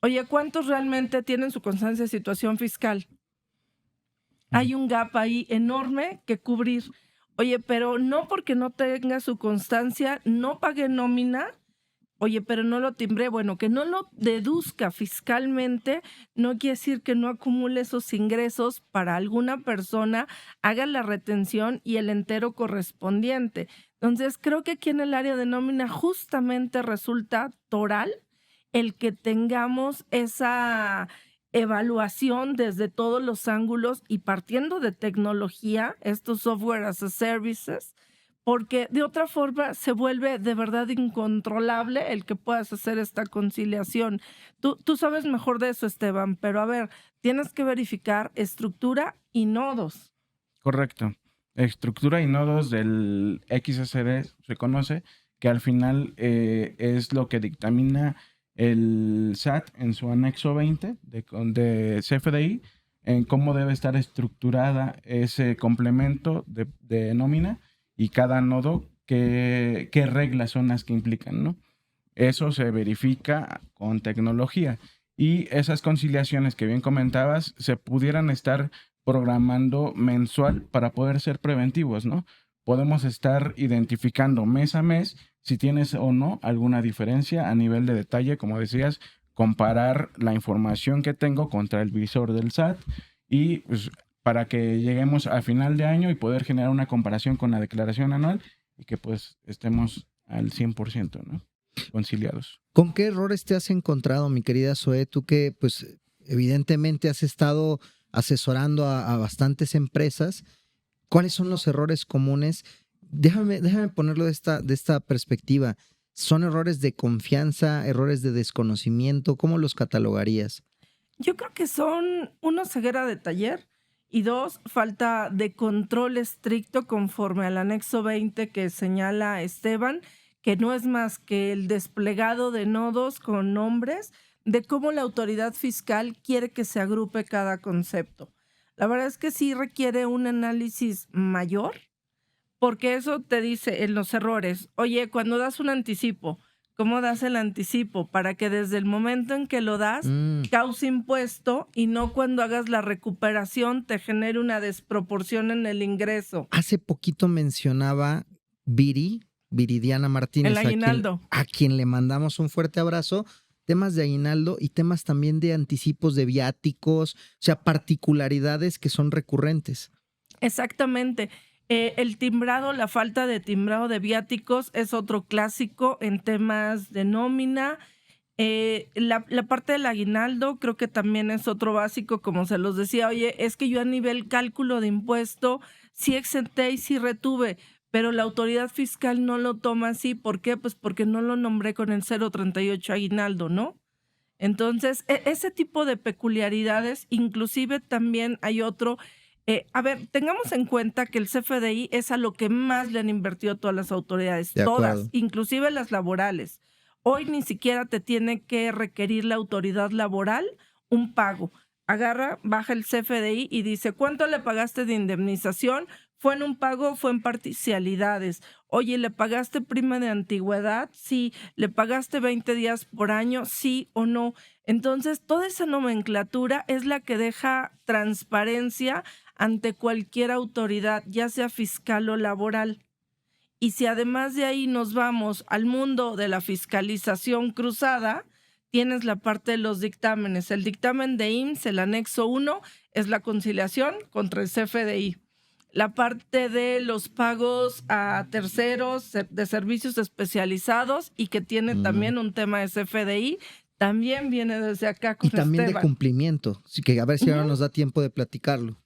H: Oye, ¿cuántos realmente tienen su constancia de situación fiscal? Hay un gap ahí enorme que cubrir. Oye, pero no porque no tenga su constancia, no pague nómina. Oye, pero no lo timbré. Bueno, que no lo deduzca fiscalmente no quiere decir que no acumule esos ingresos para alguna persona, haga la retención y el entero correspondiente. Entonces, creo que aquí en el área de nómina justamente resulta toral el que tengamos esa evaluación desde todos los ángulos y partiendo de tecnología, estos software as a services, porque de otra forma se vuelve de verdad incontrolable el que puedas hacer esta conciliación. Tú sabes mejor de eso, Esteban, pero a ver, tienes que verificar estructura y nodos.
D: Correcto. Estructura y nodos del XSD se conoce, que al final es lo que dictamina el SAT en su anexo 20 de CFDI, en cómo debe estar estructurada ese complemento de nómina y cada nodo, qué reglas son las que implican, ¿no? Eso se verifica con tecnología y esas conciliaciones que bien comentabas se pudieran estar programando mensual para poder ser preventivos, ¿no? Podemos estar identificando mes a mes si tienes o no alguna diferencia a nivel de detalle, como decías, comparar la información que tengo contra el visor del SAT y pues, para que lleguemos a final de año y poder generar una comparación con la declaración anual y que pues estemos al 100%, ¿no? Conciliados.
A: ¿Con qué errores te has encontrado, mi querida Zoe? Tú que pues evidentemente has estado asesorando a bastantes empresas. ¿Cuáles son los errores comunes? Déjame ponerlo de esta perspectiva. ¿Son errores de confianza, errores de desconocimiento? ¿Cómo los catalogarías?
H: Yo creo que son, uno, ceguera de taller y dos, falta de control estricto conforme al anexo 20 que señala Esteban, que no es más que el desplegado de nodos con nombres de cómo la autoridad fiscal quiere que se agrupe cada concepto. La verdad es que sí requiere un análisis mayor, porque eso te dice en los errores, oye, cuando das un anticipo, ¿cómo das el anticipo? Para que desde el momento en que lo das, cause impuesto y no cuando hagas la recuperación te genere una desproporción en el ingreso.
A: Hace poquito mencionaba Viridiana Martínez,
H: El aguinaldo.
A: a quien le mandamos un fuerte abrazo. Temas de aguinaldo y temas también de anticipos de viáticos, o sea, particularidades que son recurrentes.
H: Exactamente. El timbrado, la falta de timbrado de viáticos es otro clásico en temas de nómina. La parte del aguinaldo creo que también es otro básico, como se los decía. Oye, es que yo a nivel cálculo de impuesto sí exenté y sí retuve, pero la autoridad fiscal no lo toma así. ¿Por qué? Pues porque no lo nombré con el 038 aguinaldo, ¿no? Entonces, ese tipo de peculiaridades, inclusive también hay otro. A ver, tengamos en cuenta que el CFDI es a lo que más le han invertido todas las autoridades, todas, inclusive las laborales. Hoy ni siquiera te tiene que requerir la autoridad laboral un pago. Agarra, baja el CFDI y dice, ¿cuánto le pagaste de indemnización? ¿Fue en un pago? ¿Fue en parcialidades? Oye, ¿le pagaste prima de antigüedad? Sí. ¿Le pagaste 20 días por año? Sí o no. Entonces, toda esa nomenclatura es la que deja transparencia ante cualquier autoridad, ya sea fiscal o laboral. Y si además de ahí nos vamos al mundo de la fiscalización cruzada, tienes la parte de los dictámenes. El dictamen de IMSS, el anexo 1, es la conciliación contra el CFDI. La parte de los pagos a terceros de servicios especializados y que tiene también un tema de CFDI, también viene desde acá con
A: Y también
H: Esteban.
A: de cumplimiento. Así que a ver si ahora nos da tiempo de platicarlo.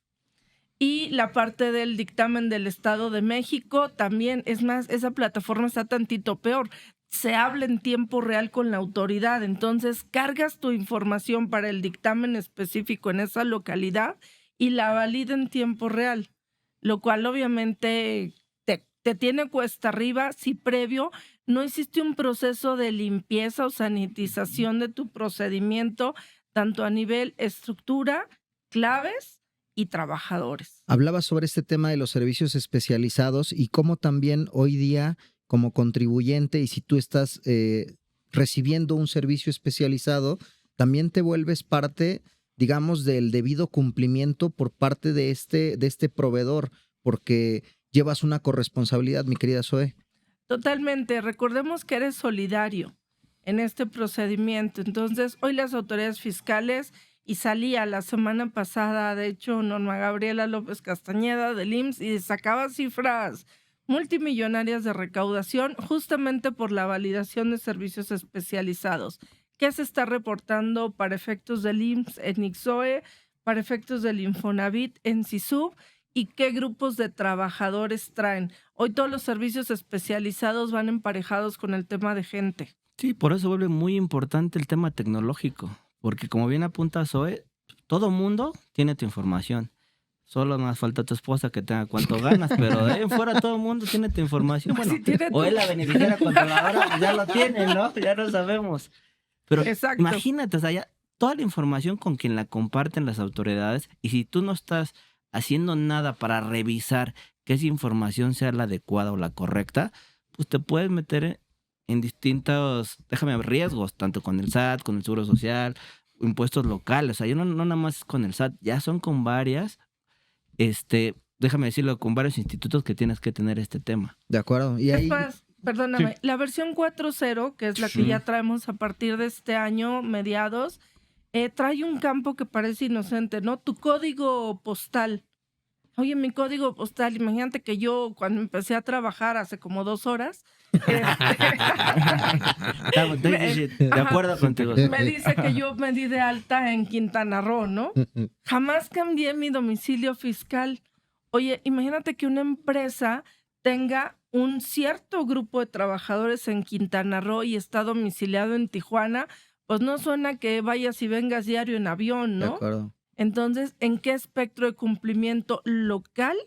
H: Y la parte del dictamen del Estado de México también, es más, esa plataforma está tantito peor. Se habla en tiempo real con la autoridad, entonces cargas tu información para el dictamen específico en esa localidad y la valida en tiempo real, lo cual obviamente te tiene cuesta arriba si previo no hiciste un proceso de limpieza o sanitización de tu procedimiento, tanto a nivel estructura, claves y trabajadores.
A: Hablaba sobre este tema de los servicios especializados y cómo también hoy día, como contribuyente, y si tú estás recibiendo un servicio especializado, también te vuelves parte, digamos, del debido cumplimiento por parte de este proveedor, porque llevas una corresponsabilidad, mi querida Zoe.
H: Totalmente. Recordemos que eres solidario en este procedimiento. Entonces, hoy las autoridades fiscales, y salía la semana pasada, de hecho, Norma Gabriela López Castañeda del IMSS, y sacaba cifras multimillonarias de recaudación justamente por la validación de servicios especializados. ¿Qué se está reportando para efectos del IMSS en ICSOE, para efectos del Infonavit en CISUB? ¿Y qué grupos de trabajadores traen? Hoy todos los servicios especializados van emparejados con el tema de gente.
B: Sí, por eso vuelve muy importante el tema tecnológico, porque como bien apunta Zoe, todo mundo tiene tu información. Solo más falta tu esposa que tenga cuánto ganas, pero de ahí en fuera todo el mundo tiene tu información. Bueno,
H: Sí, tiene
B: o
H: tu-
B: es la beneficiaria controladora, ya lo tiene, ¿no? Ya lo sabemos. Pero
H: Exacto.
B: imagínate, o sea, ya toda la información con quien la comparten las autoridades, y si tú no estás haciendo nada para revisar que esa información sea la adecuada o la correcta, pues te puedes meter en distintos, riesgos, tanto con el SAT, con el Seguro Social, impuestos locales. O sea, yo no nada más con el SAT, ya son con varias, déjame decirlo, con varios institutos que tienes que tener este tema.
A: ¿De acuerdo? Y
H: Es
A: ahí,
H: más, perdóname, la versión 4.0, que es la que ya traemos a partir de este año, mediados, trae un campo que parece inocente, ¿no? Tu código postal. Oye, mi código postal, imagínate que yo cuando empecé a trabajar hace como 2 horas,
B: De acuerdo contigo.
H: me dice que yo me di de alta en Quintana Roo, ¿no? Jamás cambié mi domicilio fiscal. Oye, imagínate que una empresa tenga un cierto grupo de trabajadores en Quintana Roo y está domiciliado en Tijuana, pues no suena que vayas y vengas diario en avión,
A: de
H: ¿no?
A: acuerdo.
H: Entonces, ¿en qué espectro de cumplimiento local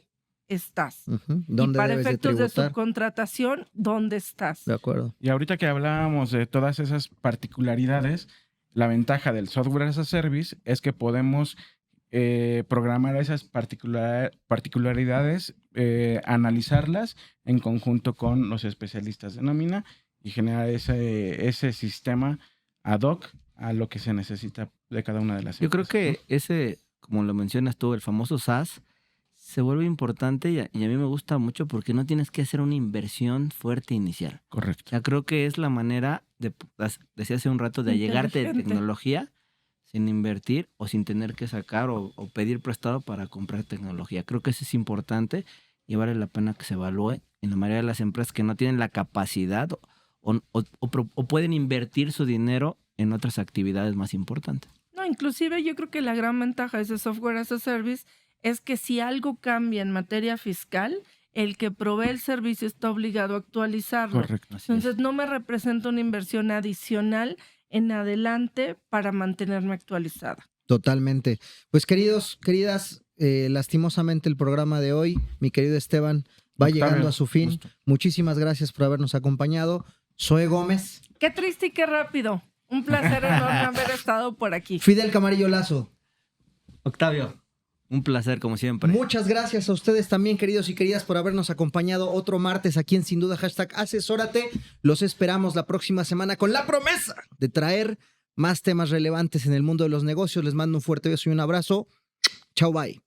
H: estás?
A: Ujú.
H: Y
A: ¿Dónde
H: para
A: debes de
H: efectos de
A: tributar?
H: subcontratación, ¿dónde estás?
A: De acuerdo.
D: Y ahorita que hablábamos de todas esas particularidades, la ventaja del software as a service es que podemos programar esas particularidades, analizarlas en conjunto con los especialistas de nómina y generar ese sistema ad hoc a lo que se necesita de cada una de las
B: Yo creo
D: empresas,
B: que ese, como lo mencionas tú, el famoso SaaS, se vuelve importante y a mí me gusta mucho porque no tienes que hacer una inversión fuerte inicial.
D: ¿no? Correcto.
B: O sea, creo que es la manera, decía hace un rato, de llegarte de
H: Inteligente.
B: tecnología sin invertir o sin tener que sacar o pedir prestado para comprar tecnología. Creo que eso es importante y vale la pena que se evalúe en la mayoría de las empresas que no tienen la capacidad o pueden invertir su dinero en otras actividades más importantes.
H: No, inclusive yo creo que la gran ventaja de ese software as a service es que si algo cambia en materia fiscal, el que provee el servicio está obligado a actualizarlo.
D: Correcto.
B: Así es.
H: Entonces no me representa una inversión adicional en adelante para mantenerme actualizada.
A: Totalmente. Pues queridas, lastimosamente el programa de hoy, mi querido Esteban, va
D: Octavio,
A: llegando a su fin.
D: gusto.
A: Muchísimas gracias por habernos acompañado. Zoe Gómez,
H: Qué triste y qué rápido. Un placer enorme haber estado por aquí.
A: Fidel Camarillo Lazo.
B: Octavio, un placer como siempre.
A: Muchas gracias a ustedes también, queridos y queridas, por habernos acompañado otro martes aquí en Sin Duda #Asesórate. Los esperamos la próxima semana con la promesa de traer más temas relevantes en el mundo de los negocios. Les mando un fuerte beso y un abrazo. Chao, bye.